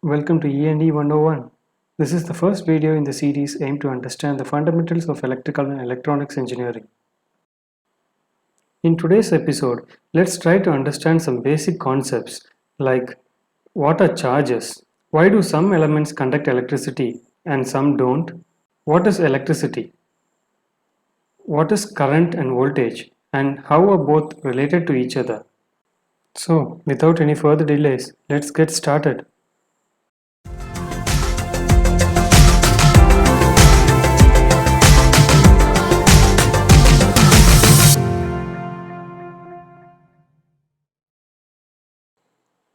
Welcome to E&E 101. This is the first video in the series aimed to understand the fundamentals of electrical and electronics engineering. In today's episode, let's try to understand some basic concepts like what are charges, why do some elements conduct electricity and some don't, what is electricity, what is current and voltage, and how are both related to each other. So, without any further delays, let's get started.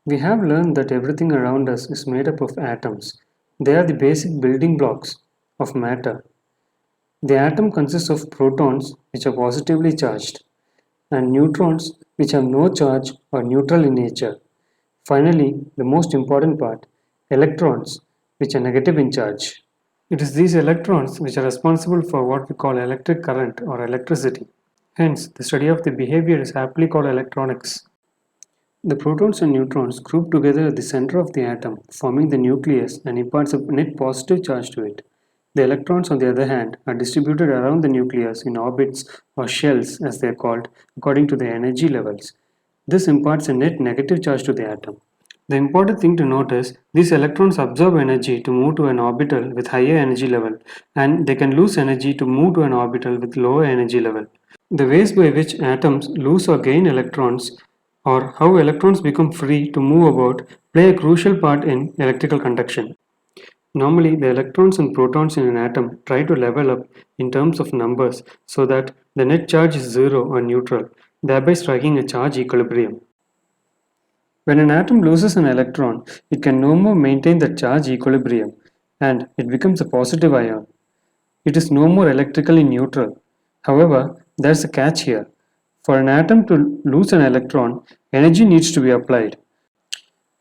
We have learned that everything around us is made up of atoms. They are the basic building blocks of matter. The atom consists of protons, which are positively charged, and neutrons, which have no charge or neutral in nature. Finally, the most important part, electrons, which are negative in charge. It is these electrons which are responsible for what we call electric current or electricity. Hence, the study of the behavior is aptly called electronics. The protons and neutrons group together at the center of the atom, forming the nucleus and imparts a net positive charge to it. The electrons, on the other hand, are distributed around the nucleus in orbits or shells, as they are called, according to their energy levels. This imparts a net negative charge to the atom. The important thing to note is these electrons absorb energy to move to an orbital with higher energy level, and they can lose energy to move to an orbital with lower energy level. The ways by which atoms lose or gain electrons or how electrons become free to move about play a crucial part in electrical conduction. Normally, the electrons and protons in an atom try to level up in terms of numbers so that the net charge is zero or neutral, thereby striking a charge equilibrium. When an atom loses an electron, it can no more maintain the charge equilibrium and it becomes a positive ion. It is no more electrically neutral. However, there's a catch here. For an atom to lose an electron, energy needs to be applied.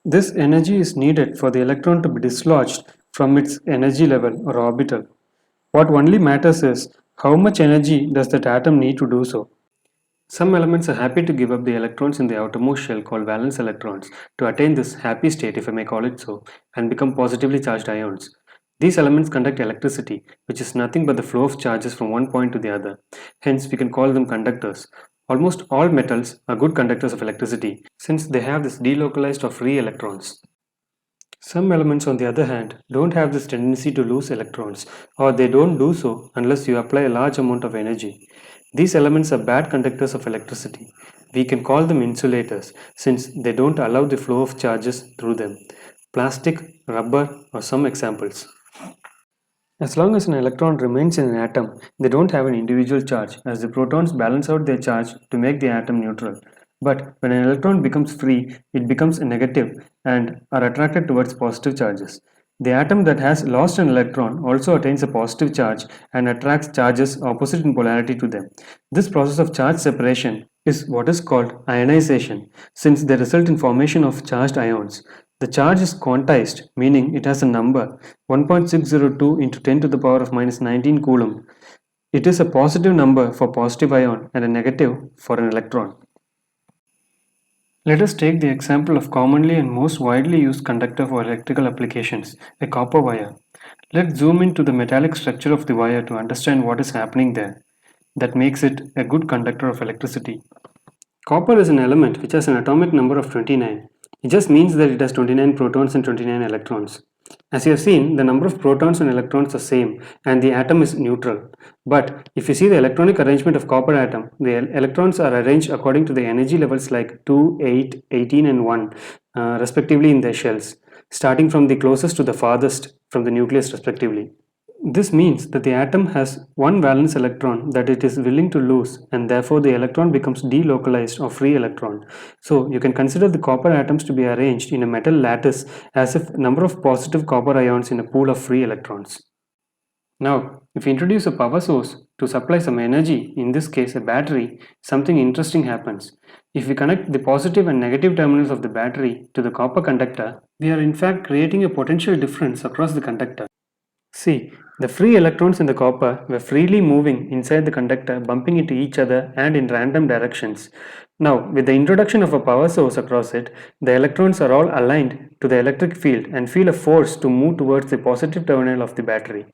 This energy is needed for the electron to be dislodged from its energy level or orbital. What only matters is how much energy does that atom need to do so. Some elements are happy to give up the electrons in the outermost shell called valence electrons to attain this happy state, if I may call it so, and become positively charged ions. These elements conduct electricity, which is nothing but the flow of charges from one point to the other. Hence, we can call them conductors. Almost all metals are good conductors of electricity since they have this delocalized or free electrons. Some elements, on the other hand, don't have this tendency to lose electrons, or they don't do so unless you apply a large amount of energy. These elements are bad conductors of electricity. We can call them insulators since they don't allow the flow of charges through them. Plastic, rubber, or some examples. As long as an electron remains in an atom, they don't have an individual charge as the protons balance out their charge to make the atom neutral. But when an electron becomes free, it becomes a negative and are attracted towards positive charges. The atom that has lost an electron also attains a positive charge and attracts charges opposite in polarity to them. This process of charge separation is what is called ionization, since they result in formation of charged ions. The charge is quantized, meaning it has a number 1.602 into 10 to the power of minus 19 coulomb. It is a positive number for positive ion and a negative for an electron. Let us take the example of commonly and most widely used conductor for electrical applications, a copper wire. Let's zoom into the metallic structure of the wire to understand what is happening there. That makes it a good conductor of electricity. Copper is an element which has an atomic number of 29. It just means that it has 29 protons and 29 electrons. As you have seen, the number of protons and electrons are same and the atom is neutral. But if you see the electronic arrangement of copper atom, the electrons are arranged according to the energy levels like 2, 8, 18 and 1 respectively in their shells, starting from the closest to the farthest from the nucleus respectively. This means that the atom has one valence electron that it is willing to lose and therefore the electron becomes delocalized or free electron. So you can consider the copper atoms to be arranged in a metal lattice as if number of positive copper ions in a pool of free electrons. Now, if we introduce a power source to supply some energy, in this case a battery, something interesting happens. If we connect the positive and negative terminals of the battery to the copper conductor, we are in fact creating a potential difference across the conductor. See, the free electrons in the copper were freely moving inside the conductor, bumping into each other and in random directions. Now, with the introduction of a power source across it, the electrons are all aligned to the electric field and feel a force to move towards the positive terminal of the battery.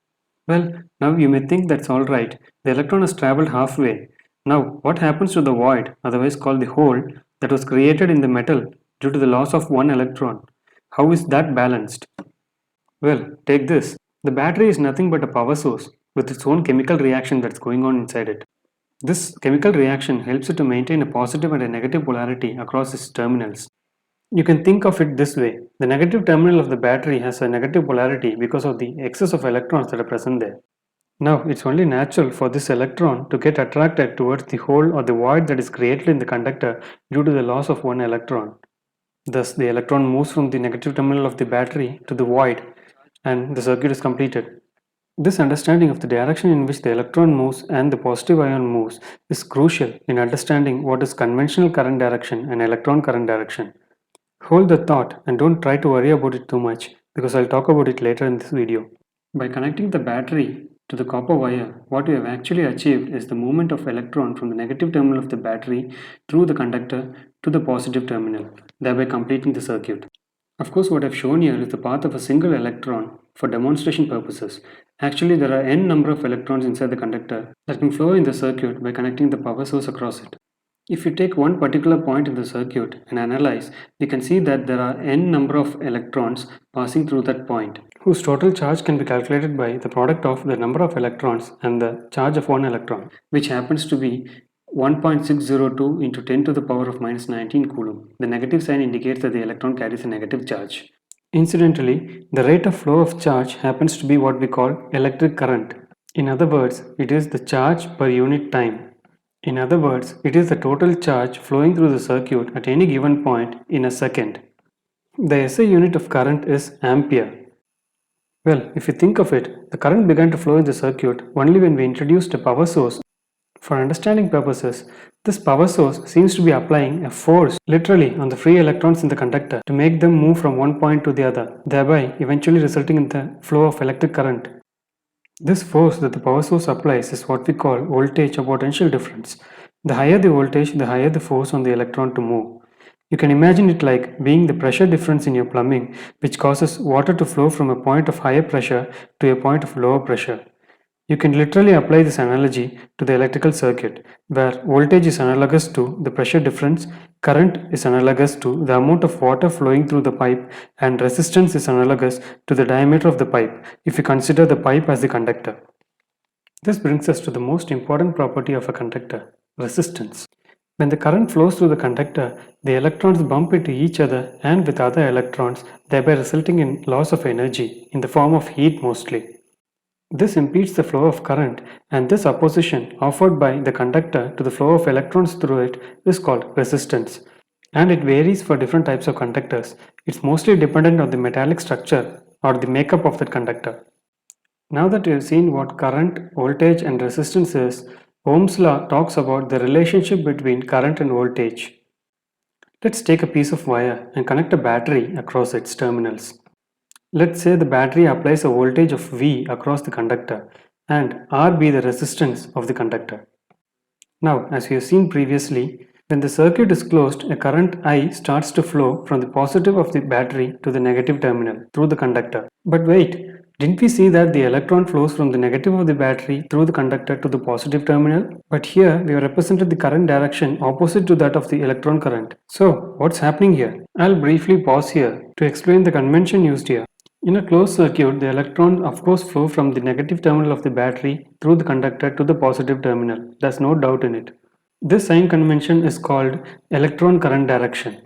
Well, now you may think that's alright. The electron has traveled halfway. Now, what happens to the void, otherwise called the hole, that was created in the metal due to the loss of one electron? How is that balanced? Well, take this. The battery is nothing but a power source with its own chemical reaction that's going on inside it. This chemical reaction helps it to maintain a positive and a negative polarity across its terminals. You can think of it this way. The negative terminal of the battery has a negative polarity because of the excess of electrons that are present there. Now, it's only natural for this electron to get attracted towards the hole or the void that is created in the conductor due to the loss of one electron. Thus, the electron moves from the negative terminal of the battery to the void and the circuit is completed. This understanding of the direction in which the electron moves and the positive ion moves is crucial in understanding what is conventional current direction and electron current direction. Hold the thought and don't try to worry about it too much because I'll talk about it later in this video. By connecting the battery to the copper wire, what we have actually achieved is the movement of electron from the negative terminal of the battery through the conductor to the positive terminal, thereby completing the circuit. Of course, what I've shown here is the path of a single electron for demonstration purposes. Actually, there are n number of electrons inside the conductor that can flow in the circuit by connecting the power source across it. If you take one particular point in the circuit and analyze, we can see that there are n number of electrons passing through that point, whose total charge can be calculated by the product of the number of electrons and the charge of one electron, which happens to be 1.602 into 10 to the power of minus 19 coulomb. The negative sign indicates that the electron carries a negative charge. Incidentally, the rate of flow of charge happens to be what we call electric current. In other words, it is the charge per unit time. In other words, it is the total charge flowing through the circuit at any given point in a second. The SI unit of current is ampere. Well, if you think of it, the current began to flow in the circuit only when we introduced a power source. For understanding purposes, this power source seems to be applying a force literally on the free electrons in the conductor to make them move from one point to the other, thereby eventually resulting in the flow of electric current. This force that the power source applies is what we call voltage or potential difference. The higher the voltage, the higher the force on the electron to move. You can imagine it like being the pressure difference in your plumbing, which causes water to flow from a point of higher pressure to a point of lower pressure. You can literally apply this analogy to the electrical circuit, where voltage is analogous to the pressure difference, current is analogous to the amount of water flowing through the pipe, and resistance is analogous to the diameter of the pipe if you consider the pipe as the conductor. This brings us to the most important property of a conductor, resistance. When the current flows through the conductor, the electrons bump into each other and with other electrons, thereby resulting in loss of energy in the form of heat mostly. This impedes the flow of current, and this opposition offered by the conductor to the flow of electrons through it is called resistance. And it varies for different types of conductors. It's mostly dependent on the metallic structure or the makeup of that conductor. Now that you've seen what current, voltage and resistance is, Ohm's law talks about the relationship between current and voltage. Let's take a piece of wire and connect a battery across its terminals. Let's say the battery applies a voltage of V across the conductor and R be the resistance of the conductor. Now, as we have seen previously, when the circuit is closed, a current I starts to flow from the positive of the battery to the negative terminal through the conductor. But wait, didn't we see that the electron flows from the negative of the battery through the conductor to the positive terminal? But here we have represented the current direction opposite to that of the electron current. So, what's happening here? I'll briefly pause here to explain the convention used here. In a closed circuit, the electron of course flow from the negative terminal of the battery through the conductor to the positive terminal. There's no doubt in it. This sign convention is called electron current direction.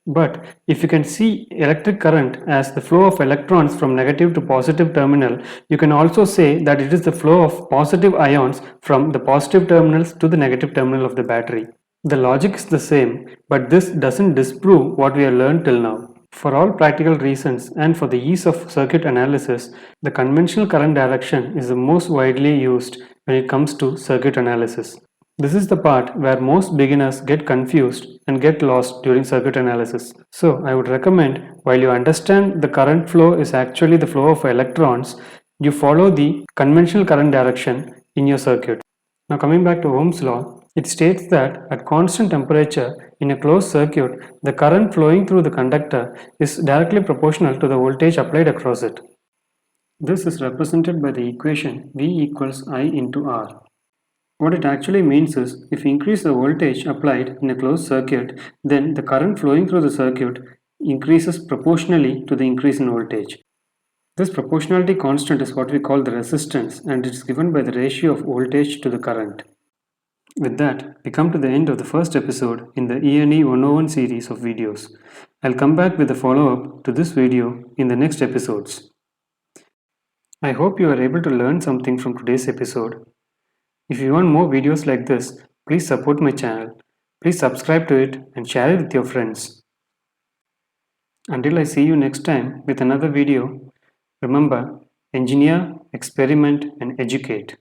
But if you can see electric current as the flow of electrons from negative to positive terminal, you can also say that it is the flow of positive ions from the positive terminals to the negative terminal of the battery. The logic is the same, but this doesn't disprove what we have learned till now. For all practical reasons and for the ease of circuit analysis, the conventional current direction is the most widely used when it comes to circuit analysis. This is the part where most beginners get confused and get lost during circuit analysis. So I would recommend, while you understand the current flow is actually the flow of electrons, you follow the conventional current direction in your circuit. Now coming back to Ohm's law, It states that at constant temperature in a closed circuit, the current flowing through the conductor is directly proportional to the voltage applied across it. This is represented by the equation V equals I into R. What it actually means is, if you increase the voltage applied in a closed circuit, then the current flowing through the circuit increases proportionally to the increase in voltage. This proportionality constant is what we call the resistance, and it is given by the ratio of voltage to the current. With that, we come to the end of the first episode in the ENE 101 series of videos. I'll come back with a follow-up to this video in the next episodes. I hope you are able to learn something from today's episode. If you want more videos like this, please support my channel. Please subscribe to it and share it with your friends. Until I see you next time with another video, remember, engineer, experiment, and educate.